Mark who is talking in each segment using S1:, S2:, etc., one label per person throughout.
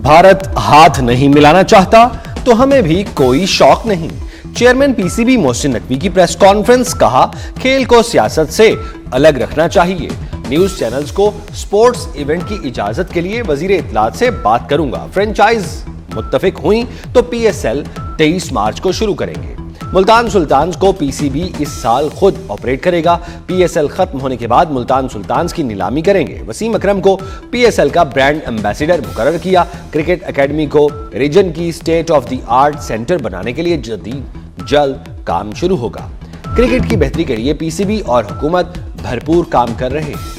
S1: भारत हाथ नहीं मिलाना चाहता तो हमें भी कोई शौक नहीं। चेयरमैन पीसीबी मोहसिन नकवी की प्रेस कॉन्फ्रेंस, कहा खेल को सियासत से अलग रखना चाहिए। न्यूज चैनल्स को स्पोर्ट्स इवेंट की इजाजत के लिए वजीर इत्तलात से बात करूंगा। फ्रेंचाइज मुत्तफिक हुई तो पीएसएल 23 मार्च को शुरू करेंगे। मुल्तान सुल्तान्स को पीसीबी इस साल खुद ऑपरेट करेगा। पीएसएल खत्म होने के बाद मुल्तान सुल्तान्स की नीलामी करेंगे। वसीम अकरम को पीएसएल का ब्रांड एम्बेसडर मुकर्रर किया। क्रिकेट एकेडमी को रीजन की state of the art centre बनाने के लिए जल्द काम शुरू होगा। क्रिकेट की बेहतरी के लिए पीसीबी और हुकूमत भरपूर काम कर रहे हैं।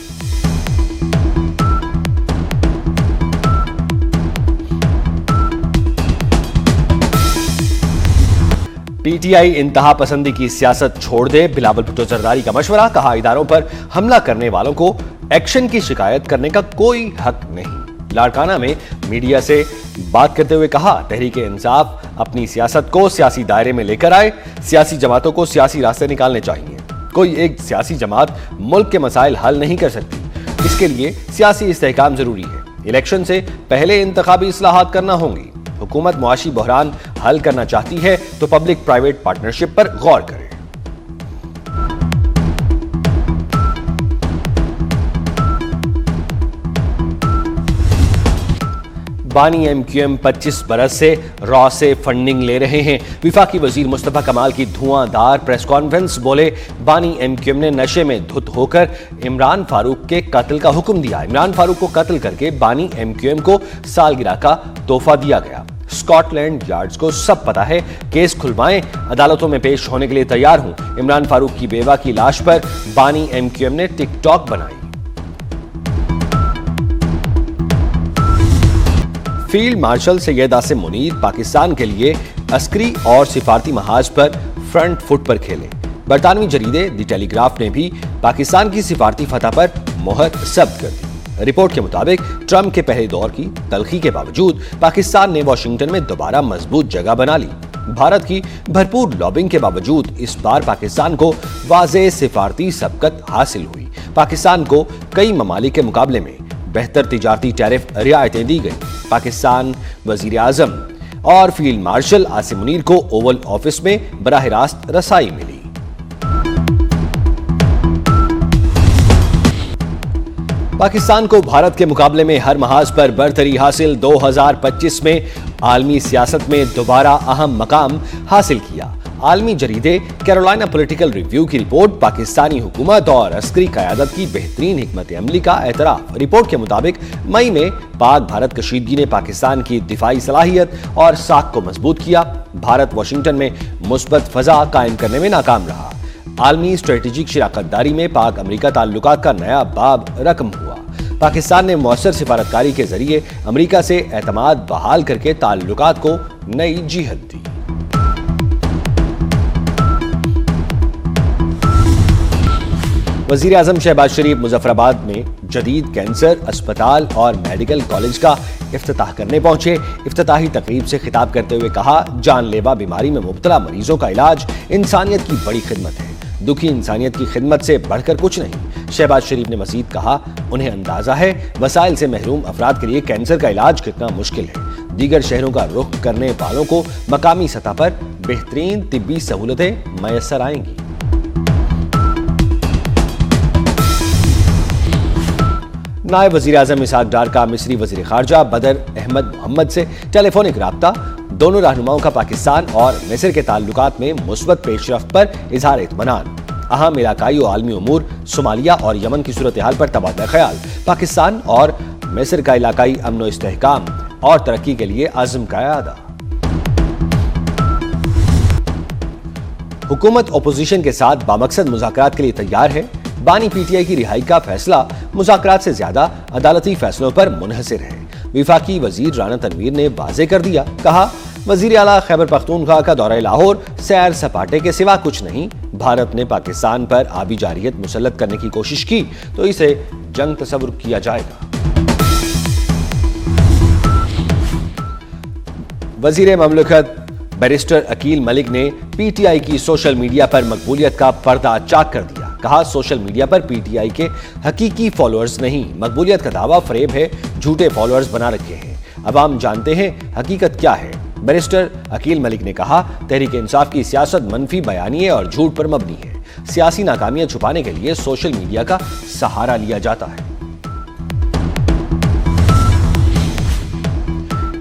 S1: पीटीआई इंतहा पसंदी की सियासत छोड़ दे, बिलावल भुट्टो जरदारी का मशवरा। कहा इदारों पर हमला करने वालों को एक्शन की शिकायत करने का कोई हक नहीं। लाड़काना में मीडिया से बात करते हुए कहा, तहरीक इंसाफ अपनी सियासत को सियासी दायरे में लेकर आए। सियासी जमातों को सियासी रास्ते निकालने चाहिए। कोई एक सियासी जमात मुल्क के मसाइल हल नहीं कर सकती। इसके लिए सियासी इस्तेहकाम जरूरी है। इलेक्शन से पहले इंतखाबी इस्लाहात करना होंगी। हुकूमत मुआशी बहरान हल करना चाहती है तो पब्लिक प्राइवेट पार्टनरशिप पर गौर करे। बानी एमक्यूएम 25 बरस से रॉ से फंडिंग ले रहे हैं। विफाकी वजीर मुस्तफा कमाल की धुआंधार प्रेस कॉन्फ्रेंस, बोले बानी एमक्यूएम ने नशे में धुत होकर इमरान फारूक के कत्ल का हुक्म दिया। इमरान फारूक को कत्ल करके बानी एमक्यूएम को सालगिरह का तोहफा दिया गया। स्कॉटलैंड यार्ड्स को सब पता है। केस खुलवाएं, अदालतों में पेश होने के लिए तैयार हूं। इमरान फारूक की बेवा की लाश पर बानी एमक्यूएम ने टिकटॉक बनाई। फील्ड मार्शल सैयद आसिम मुनीर पाकिस्तान के लिए अस्करी और सिफारती महाज पर फ्रंट फुट पर खेले। बरतानवी जरीदे द टेलीग्राफ ने भी पाकिस्तान की सिफारती फतह पर मोहर जब्त कर दी। रिपोर्ट के मुताबिक ट्रंप के पहले दौर की तलखी के बावजूद पाकिस्तान ने वॉशिंगटन में दोबारा मजबूत जगह बना ली। भारत की भरपूर लॉबिंग के बावजूद इस बार पाकिस्तान को वाज़ेह सिफारती सबकत हासिल हुई। पाकिस्तान को कई ममालिक के मुकाबले में बेहतर तिजारती टैरिफ रियायतें दी गई। पाकिस्तान वजीर आजम और फील्ड मार्शल आसिम मुनीर को ओवल ऑफिस में बराह रास्त रसाई मिली। पाकिस्तान को भारत के मुकाबले में हर महाज पर बरतरी हासिल। 2025 में आलमी सियासत में दोबारा अहम मकाम हासिल किया। आलमी जरीदे कैरोलिना पॉलिटिकल रिव्यू की रिपोर्ट, पाकिस्तानी हुकूमत और अस्करी क़यादत की बेहतरीन हिकमत अमली का एतराफ। रिपोर्ट के मुताबिक मई में पाक भारत कशीदगी ने पाकिस्तान की दिफाई सलाहियत और साख को मजबूत किया। भारत वॉशिंगटन में मुस्बत फजा कायम करने में नाकाम रहा। आलमी स्ट्रेटेजिक शराकतदारी में पाक अमरीका ताल्लुकात का नया बाब रकम हुआ। पाकिस्तान ने मौसर सिफारतकारी के जरिए अमरीका से एतमाद बहाल करके ताल्लुकात को नई जीहत दी। वजीर आजम शहबाज शरीफ मुजफ्फराबाद में जदीद कैंसर अस्पताल और मेडिकल कॉलेज का इफ्तिताह करने पहुंचे। इफ्तिताही तकरीब से खिताब करते हुए कहा, जानलेवा बीमारी में मुब्तला मरीजों का इलाज इंसानियत की बड़ी खिदमत है। दुखी इंसानियत की खिदमत से बढ़कर कुछ नहीं। शहबाज शरीफ ने मजीद कहा, उन्हें अंदाजा है वसाइल से महरूम अफराद के लिए कैंसर का इलाज कितना मुश्किल है। दीगर शहरों का रुख करने वालों को मकामी सतह पर बेहतरीन तिब्बी सहूलतें मैसर आएंगी। नायब वजीर आजम इसहाक डार का मिस्री वजीर खारजा बदर अहमद मोहम्मद से टेलीफोनिक राब्ता। दोनों रहनुमाओं का पाकिस्तान और मिस्र के ताल्लुकात में मुस्बत पेशरफ्त पर इजहार इत्मीनान। अहम इलाकाई और आलमी उमूर, सोमालिया और यमन की सूरत हाल पर तबादला ख्याल। पाकिस्तान और मिस्र का इलाकाई अमन व इस्तेहकाम और तरक्की के लिए अज़्म का इरादा। हुकूमत अपोजिशन के साथ बामकसद मुज़ाकरात के लिए तैयार है। बानी पीटीआई की रिहाई का फैसला मुज़ाकरात से ज्यादा अदालती फैसलों पर मुनहसिर है। विफाकी वजीर राना तनवीर ने वाज़े कर दिया, कहा वजीर आला खैबर पख्तूनख्वा का दौरा लाहौर सैर सपाटे के सिवा कुछ नहीं। भारत ने पाकिस्तान पर आबी जारियत मुसल्लत करने की कोशिश की तो इसे जंग तस्वुर किया जाएगा। वजीर ममलकत बैरिस्टर अकील मलिक ने पीटीआई की सोशल मीडिया पर मकबूलियत का पर्दा चाक कर दिया। कहा, सोशल मीडिया पर पीटीआई के हकीकी फॉलोअर्स नहीं, मकबूलियत का दावा फरेब है, झूठे फॉलोअर्स बना रखे हैं। अब हम जानते हैं हकीकत क्या है। बैरिस्टर अकील मलिक ने कहा, तहरीक इंसाफ की सियासत मनफी बयानिए और झूठ पर मबनी है। सियासी नाकामियां छुपाने के लिए सोशल मीडिया का सहारा लिया जाता है।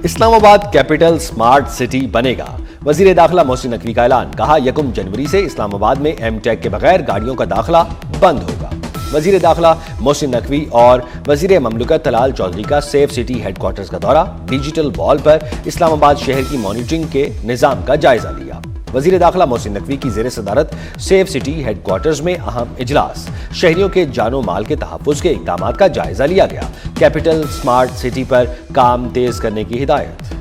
S1: इस्लामाबाद कैपिटल स्मार्ट सिटी बनेगा, वजीर दाखिला मोहसिन नकवी का ऐलान। कहा, 1 जनवरी से इस्लामाबाद में एमटेक के बगैर गाड़ियों का दाखिला बंद होगा। वजीर दाखिला मोहसिन नकवी और वजीर ममलकत तलाल चौधरी का सेफ सिटी हेडक्वार्टर्स का दौरा, डिजिटल वॉल पर इस्लामाबाद शहर की मॉनिटरिंग के निजाम का जायजा लिया। वजीर दाखिला मोहसिन नकवी की जेर सदारत सेफ सिटी हेडक्वार्टर्स में अहम इजलास, शहरियों के जानो माल के तहफ्फुज के इक़दाम का जायजा लिया गया। कैपिटल स्मार्ट सिटी पर काम तेज करने की हिदायत।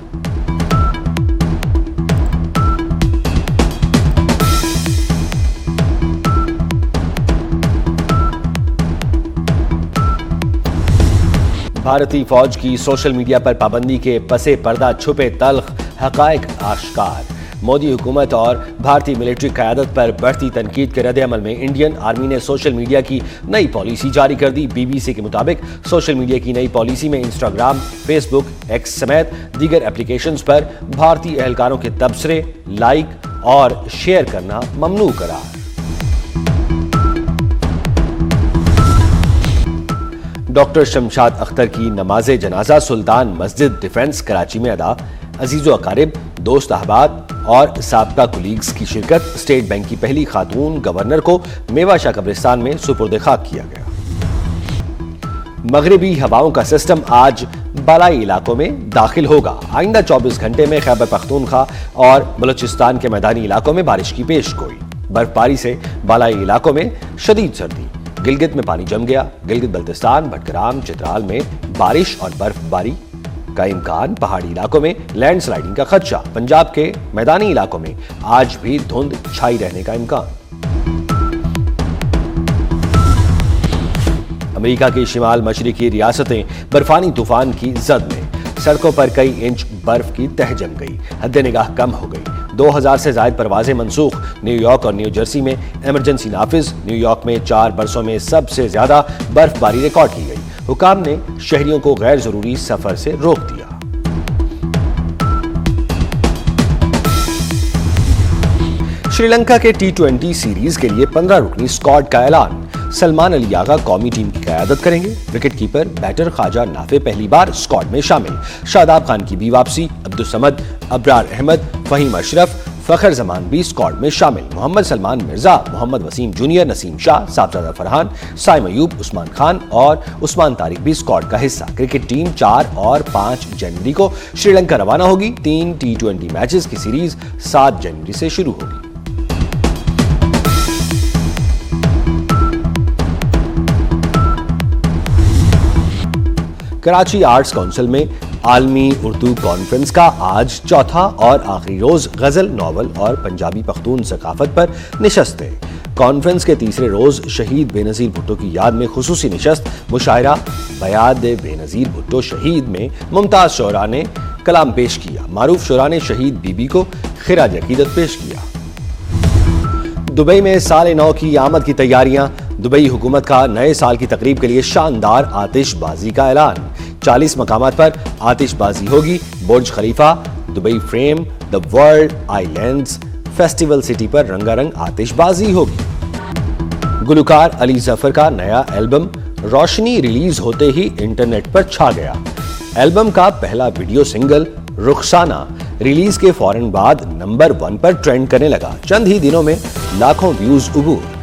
S1: भारतीय फौज की सोशल मीडिया पर पाबंदी के पसे पर्दा छुपे तल्ख हकायक आश्कार। मोदी हुकूमत और भारतीय मिलिट्री क़यादत पर बढ़ती तनकीद के रद्द-ए-अमल में इंडियन आर्मी ने सोशल मीडिया की नई पॉलिसी जारी कर दी। बीबीसी के मुताबिक सोशल मीडिया की नई पॉलिसी में इंस्टाग्राम, फेसबुक, एक्स समेत दीगर एप्लीकेशंस पर भारतीय एहलकारों के तबसरे, लाइक और शेयर करना ममनू करार। डॉक्टर शमशाद अख्तर की नमाज जनाजा सुल्तान मस्जिद डिफेंस कराची में अदा। अजीज़ो अकारिब, दोस्त अहबाब और साबका कुलीग्स की शिरकत। स्टेट बैंक की पहली खातून गवर्नर को मेवाशाह कब्रिस्तान में सुपुर्द खाक किया गया। मगरिबी हवाओं का सिस्टम आज बालाई इलाकों में दाखिल होगा। आइंदा 24 घंटे में खैबर पख्तूनख्वा और बलूचिस्तान के मैदानी इलाकों में बारिश की पेशगोई। बर्फबारी से बालाई इलाकों में शदीद सर्दी। गिलगित में पानी जम गया। गिलगित बल्तिस्तान, भटग्राम, चित्राल में बारिश और बर्फबारी का इम्कान। पहाड़ी इलाकों में लैंडस्लाइडिंग का खदशा। पंजाब के मैदानी इलाकों में आज भी धुंध छाई रहने का इम्कान। अमेरिका की शिमाल मशरिकी रियासतें बर्फानी तूफान की जद में। सड़कों पर कई इंच बर्फ की तह जम गई। हद निगाह कम हो गई। 2000 से ज्यादा परवाजें मंसूख। न्यूयॉर्क और न्यू जर्सी में इमरजेंसी नाफिज। न्यूयॉर्क में 4 बरसों में सबसे ज्यादा बर्फबारी रिकॉर्ड की गई। हुकाम ने शहरियों को गैर जरूरी सफर से रोक दिया। श्रीलंका के T20 सीरीज के लिए 15 रुकनी स्क्वाड का ऐलान। सलमान अली आगा कौमी टीम की क़यादत करेंगे। विकेटकीपर बैटर ख्वाजा नाफे पहली बार स्क्वाड में शामिल। शादाब खान की भी वापसी। अब्दुल समद, अब्रार अहमद, फहीम अशरफ, फखर जमान भी स्क्वाड में शामिल। मोहम्मद सलमान मिर्जा, मोहम्मद वसीम जूनियर, नसीम शाह, साहबजादा फरहान, साइम अयूब, उस्मान खान और उस्मान तारिक भी स्क्वाड का हिस्सा। क्रिकेट टीम 4 और 5 जनवरी को श्रीलंका रवाना होगी। 3 T20 मैचेस की सीरीज 7 जनवरी से शुरू होगी। कराची आर्ट्स काउंसिल में आलमी उर्दू कॉन्फ्रेंस का आज चौथा और आखिरी रोज गजल, नॉवल और पंजाबी पख्तून सकाफत पर निशस्त है। कॉन्फ्रेंस के तीसरे रोज शहीद बेनजीर भुट्टो की याद में खुसूसी निशस्त, मुशायरा बयाद बेनजीर भुट्टो शहीद में मुमताज शोरा ने कलाम पेश किया। मारूफ शोरा ने शहीद बीबी को खिराज अकीदत पेश किया। दुबई में साल नौ की आमद की तैयारियां। दुबई हुकूमत का नए साल की तकरीब के लिए शानदार आतिशबाजी का ऐलान। 40 मकामात पर आतिशबाजी होगी। Burj Khalifa, Dubai frame, the world islands, festival city पर रंगारंग आतिशबाजी होगी। गुलकार अली जफर का नया एल्बम रोशनी रिलीज होते ही इंटरनेट पर छा गया। एल्बम का पहला वीडियो सिंगल रुखसाना रिलीज के फौरन बाद नंबर 1 पर ट्रेंड करने लगा। चंद ही दिनों में लाखों व्यूज उबूर।